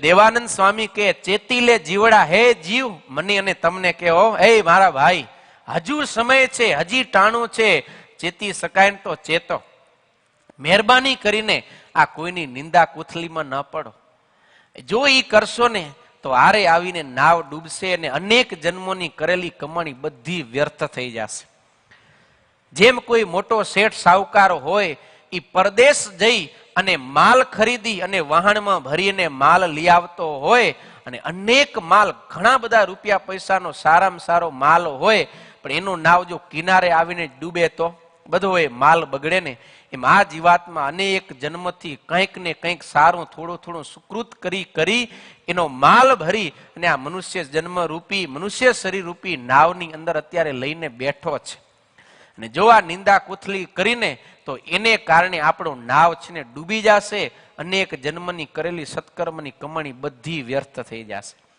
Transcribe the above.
દેવાનંદ સ્વામી કે ચેતી લે જીવડા, હે જીવ મને અને તમને કહો, હે મારા ભાઈ હજુ સમય છે, હજી ટાણું છે, ચેતી શકાય ને તો ચેતો. મહેરબાની કરીને આ કોઈની નિંદા કુથલીમાં ન પડો. જો ઈ કરશો ને તો હારે આવીને નાવ ડૂબશે અને અનેક જન્મોની કરેલી કમાણી બધી વ્યર્થ થઈ જશે. જેમ કોઈ મોટો શેઠ સાહુકાર હોય, ઈ પરદેશ જઈ અને માલ ખરીદી અને વાહણમાં ભરીને માલ લઈ આવતો હોય અને અનેક માલ ઘણા બધા રૂપિયા પૈસાનો સારામાં સારો માલ હોય, પણ એનું નાવ જો કિનારે આવીને ડૂબે તો બધો એ માલ બગડે ને. એમ આ જીવાતમાં અનેક જન્મથી કંઈક ને કંઈક સારું થોડું થોડું સુકૃત કરી એનો માલ ભરી અને આ મનુષ્ય જન્મ રૂપી મનુષ્ય શરીર રૂપી નાવની અંદર અત્યારે લઈને બેઠો છે. અને જો આ નિંદા કુથલી કરીને તો એને કારણે આપણો નાવ છે ને ડૂબી જશે, અનેક જન્મની કરેલી સત્કર્મની કમાણી બધી વ્યર્થ થઈ જશે.